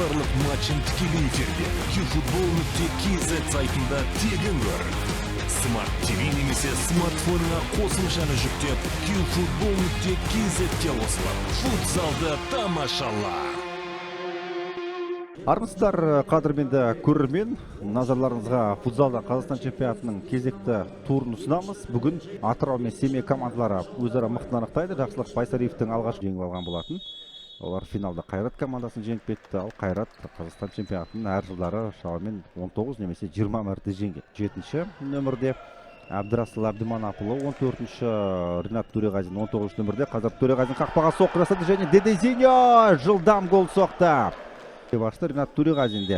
барлық матчын тікелей эфирде qfutbol.kz сайтында тегін көр. Smart TV немесе смартфонына қосымшаны жүктеп qfutbol.kz-те қосылып, футзалды тамашала. Армысыздар, қадірменді көрермен, назарларыңызға футзалда Қазақстан чемпионатының кезекті турын ұсынамыз. Бүгін Атырау мен Семей командалары өзара мықтыны анықтайды. Жақсылық Байсариевтің алғаш жеңіп алған болатын. Олар финалда Қайрат командасын жеңіп кетті. Ал Қайрат Қазақстан чемпионатының әр жылдары шамамен 19 немесе 20 мәрте жеңген. 7-ші нөмірде Әбдірасыл Әбдіманапұлы, 14-ші Ринат Төреғазин, 19-ші нөмірде. Қазір Төреғазин қақпаға соққы жасады және Дедезиньо жылдам гол соқты. Башты Ринат Төреғазин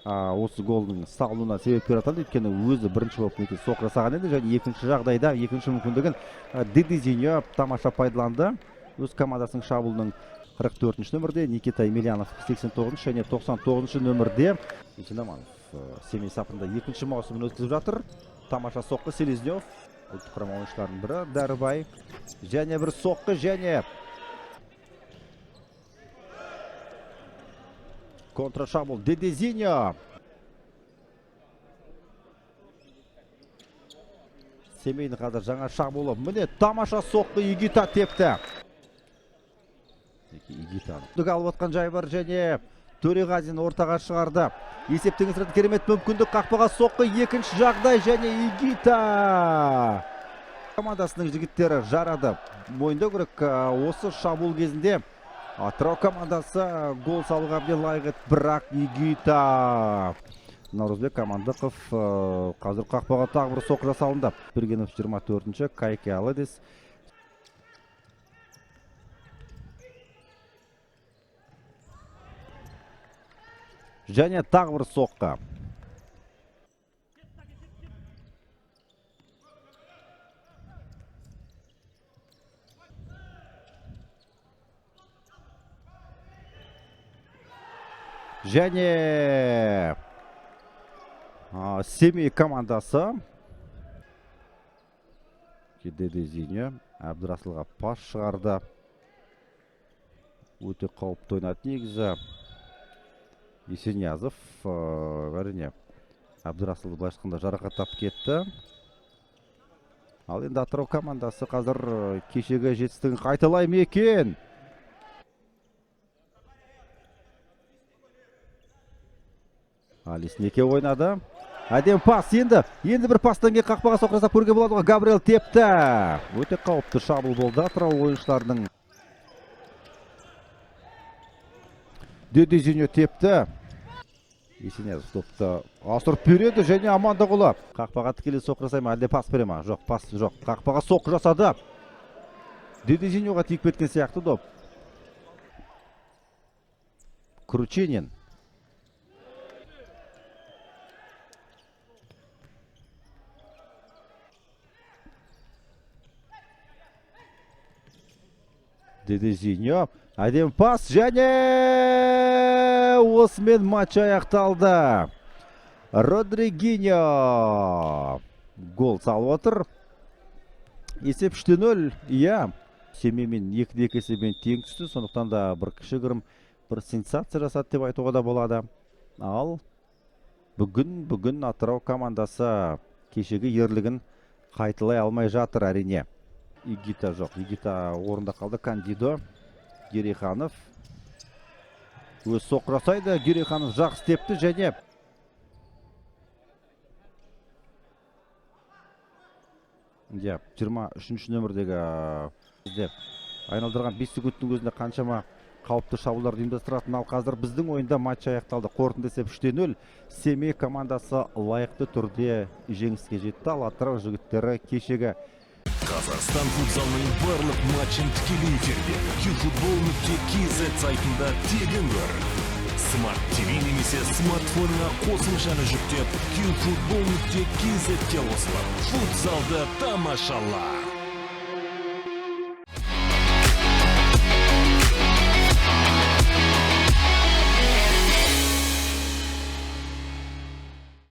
осы голдың салуына себепкер атанды, өйткені өзі бірінші болып некесі соққы жасаған еді және екінші жағдайда екінші мүмкіндігін Дедезиньо тамаша пайдаланды. Өз командасының шабуылының 44-ші нөмірде, Никита Емельянов 89-ші және 99-ші нөмірде. Жинаманов Семей сапында екінші маусымын өткізіп жатыр. Тамаша соққы Селезнев, ұлттық құрама ойыншыларының бірі Дәрібай және бір соққы және контршабуыл Дедезиньо. Семейдің қазір жаңа шабуылы. Міне тамаша соққы Игита тепті. Игитаны алып отқан жай бар және Төреғазин ортаға шығарды. Есептің сұрады, керемет мүмкіндік, қақпаға соққы, екінші жағдай және Игита. Командасының жігіттері жарады. Мойындау керек, осы шабуыл кезінде Атырау командасы гол салуға әбден лайық еді, бірақ Игита. Наурызбек Амандықов қазір қақпаға тағы бір соққы жасалынды. Бергенов 24-ші, Кайке Аладес. Және тағы бір соққы. Және Семей командасы Дедезиньо Әбдірасылға пас шығарды. Өте қауіпті ойнады негізі. Есенязов әрине Әбдірасылды былайша айтқанда жарақаттап кетті. Ал енді Атырау командасы қазір кешегі жетістігін қайталай ма екен? Алиснеке ойнады. Әдем пас, енді бір пастан кейін қақпаға соққы жасап көруге болады. Габриэл тепті. Өте қауіпті шабуыл болды Атырау ойыншыларының. Дедезиньо тепті. Есенязов топты асырып береді және Амандығұлы. Қақпаға тікелей соққы жасай ма, әлде пас бере ма? Жоқ, пас жоқ. Қақпаға соққы жасады. Дедезиньоға тиіп кеткен сияқты доп. Крученин. Дедезиньо, әдем пас және осымен матч аяқталды. Родригиньо гол салып отыр. Есеп 3-0. Иә, Семеймен 2-2 есебімен тең түсті. Сондықтан да бір кішігірім бір сенсация жасады деп айтуға да болады. Ал бүгін Атырау командасы кешегі ерлігін қайталай алмай жатыр әрине. Игита жоқ. Игита орында қалды. Кандидо. Герейханов. Өз соққы жасайды. Герейханов жақсы тепті және Иә, 23-ші нөмірдегі айналдырған 5 секундтың өзінде қаншама қауіпті шабуылдарды ұйымдастыратын. Ал қазір біздің ойында матч аяқталды. Қорытынды есеп 3-0. Семей командасы лайықты түрде жеңіске жетті. Ал Атырау жігіттері кешегі Қазақстан футзалының барлық матчын тікелей эфирде qfutbol.kz сайтында тегін көр. Smart TV немесе смартфонына қосымшаны жүктеп qfutbol.kz-те қосылып, футзалды тамашала.